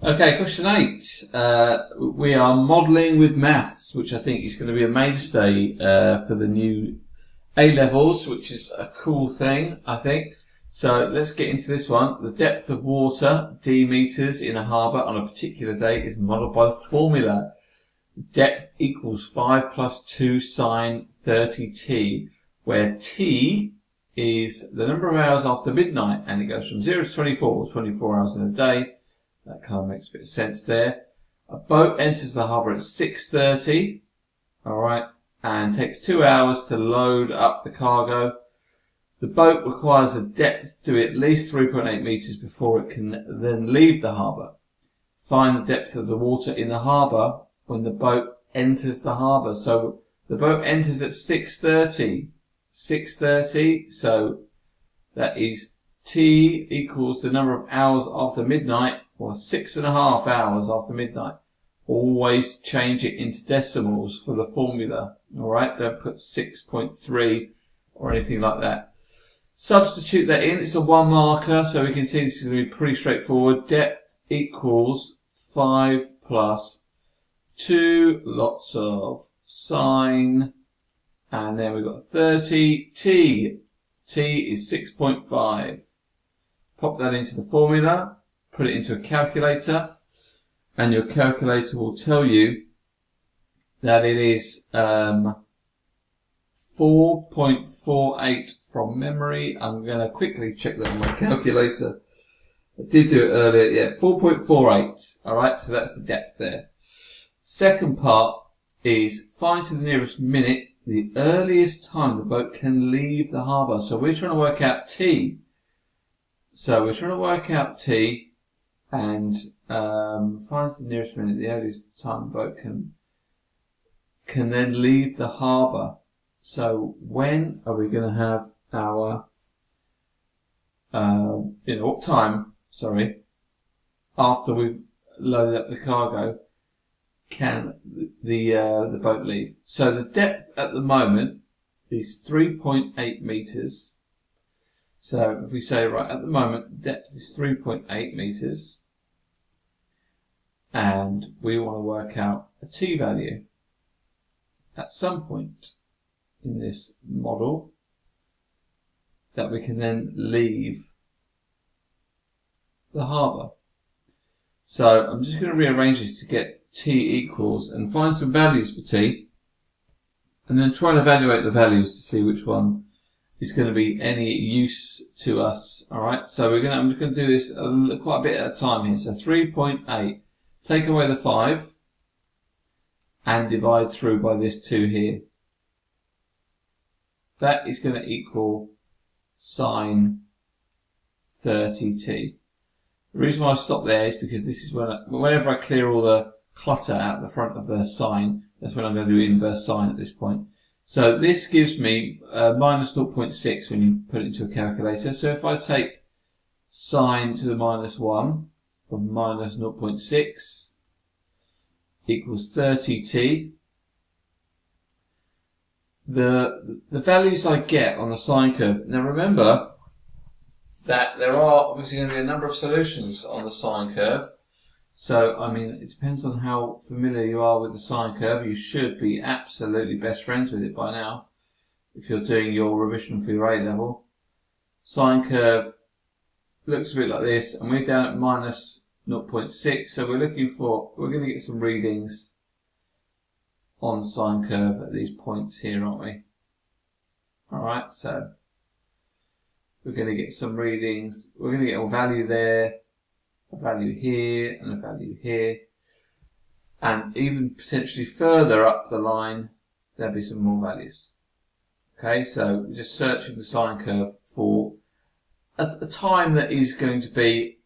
Okay, question 8. We are modelling with maths, which I think is going to be a mainstay for the new A-levels, which is a cool thing, I think. So let's get into this one. The depth of water, d meters, in a harbour on a particular day is modelled by the formula. Depth equals 5 plus 2 sine 30t, where t is the number of hours after midnight, and it goes from 0 to 24, 24 hours in a day. That kind of makes a bit of sense there. A boat enters the harbour at 6:30, alright, and takes 2 hours to load up the cargo. The boat requires a depth to be at least 3.8 metres before it can then leave the harbour. Find the depth of the water in the harbour when the boat enters the harbour. So the boat enters at 6:30. 6:30, so that is t equals the number of hours after midnight, or 6.5 hours after midnight. Always change it into decimals for the formula. Alright, don't put 6.3 or anything like that. Substitute that in. It's a 1 marker, so we can see this is going to be pretty straightforward. Depth equals 5 plus 2 lots of sine, and then we've got 30. T is 6.5. Pop that into the formula, put it into a calculator, and your calculator will tell you that it is 4.48 from memory. I'm going to quickly check that on my calculator. I did do it earlier. Yeah, 4.48. Alright, so that's the depth there. Second part is find to the nearest minute the earliest time the boat can leave the harbour. So we're trying to work out t. So we're trying to work out t and find to the nearest minute the earliest time the boat can then leave the harbour. So when are we going to have our, what time, after we've loaded up the cargo, can the boat leave? So the depth at the moment is 3.8 metres. So if we say, right, at the moment, the depth is 3.8 metres, and we want to work out a t value at some point in this model that we can then leave the harbour. So I'm just going to rearrange this to get t equals and find some values for t, and then try and evaluate the values to see which one is going to be any use to us. Alright, so I'm just going to do this quite a bit at a time here. So 3.8, take away the 5 and divide through by this 2 here. That is going to equal sine 30t. The reason why I stop there is because this is whenever I clear all the clutter out the front of the sine, that's when I'm going to do inverse sine at this point. So this gives me minus 0.6 when you put it into a calculator. So if I take sine to the minus 1 of minus 0.6 equals 30t, the values I get on the sine curve. Now remember that there are obviously going to be a number of solutions on the sine curve. So, I mean, it depends on how familiar you are with the sine curve. You should be absolutely best friends with it by now, if you're doing your revision for your A-level. Sine curve looks a bit like this, and we're down at minus 0.6, so we're going to get some readings on the sine curve at these points here, aren't we? Alright, so we're going to get some readings. We're going to get a value there, a value here, and a value here. And even potentially further up the line, there'll be some more values. Okay, so we're just searching the sine curve for a time that is going to be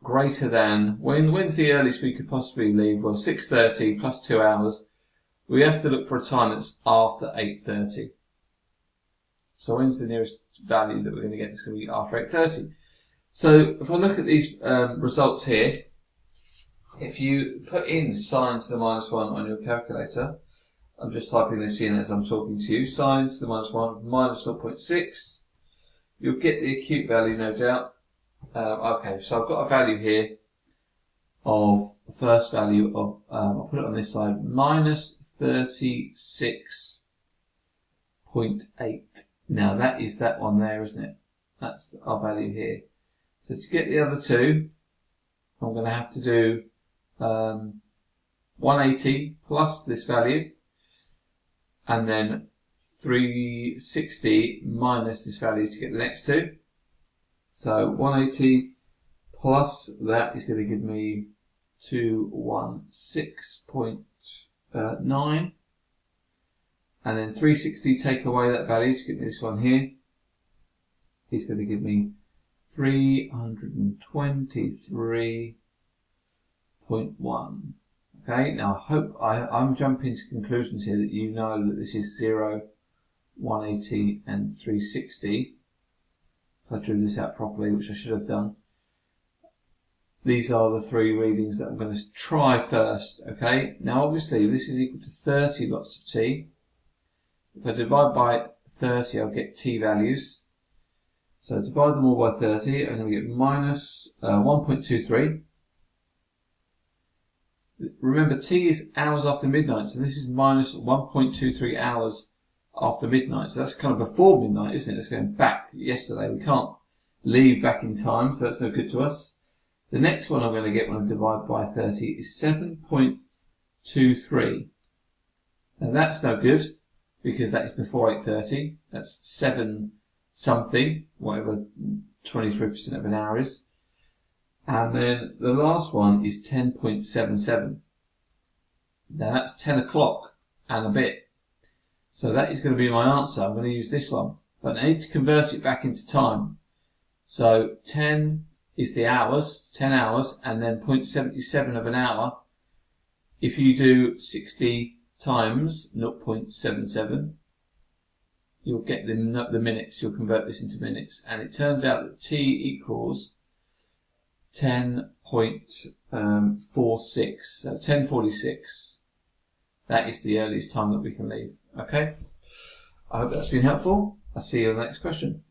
greater than, when's the earliest we could possibly leave? Well, 6:30 plus 2 hours. We have to look for a time that's after 8:30. So when's the nearest value that we're going to get? It's going to be after 8:30. So if I look at these results here, if you put in sine to the minus 1 on your calculator, I'm just typing this in as I'm talking to you, sine to the minus 1 of minus 0.6, you'll get the acute value, no doubt. Okay, so I've got a value here of the first value of, I'll put it on this side, minus 36.8. Now that is that one there, isn't it? That's our value here. So to get the other two, I'm going to have to do 180 plus this value, and then 360 minus this value to get the next two. So 180 plus that is going to give me 216.9, and then 360 take away that value to get this one here. He's going to give me 323.1. Okay, now I hope I'm jumping to conclusions here that you know that this is 0, 180 and 360. If I drew this out properly, which I should have done. These are the three readings that I'm going to try first. Okay, now obviously this is equal to 30 lots of t. If I divide by 30, I'll get t values. So divide them all by 30, I'm going to get minus 1.23. Remember, t is hours after midnight, so this is minus 1.23 hours after midnight. So that's kind of before midnight, isn't it? It's going back yesterday. We can't leave back in time, so that's no good to us. The next one I'm going to get when I divide by 30 is 7.23. Now that's no good, because that is before 8:30. That's 7 something, whatever 23% of an hour is. And then the last one is 10.77. Now that's 10 o'clock and a bit. So that is going to be my answer. I'm going to use this one. But I need to convert it back into time. So 10 is the hours, 10 hours, and then 0.77 of an hour. If you do 60 times 0.77, you'll get the minutes. You'll convert this into minutes. And it turns out that t equals 10.46. So 10:46. That is the earliest time that we can leave. Okay? I hope that's been helpful. I'll see you on the next question.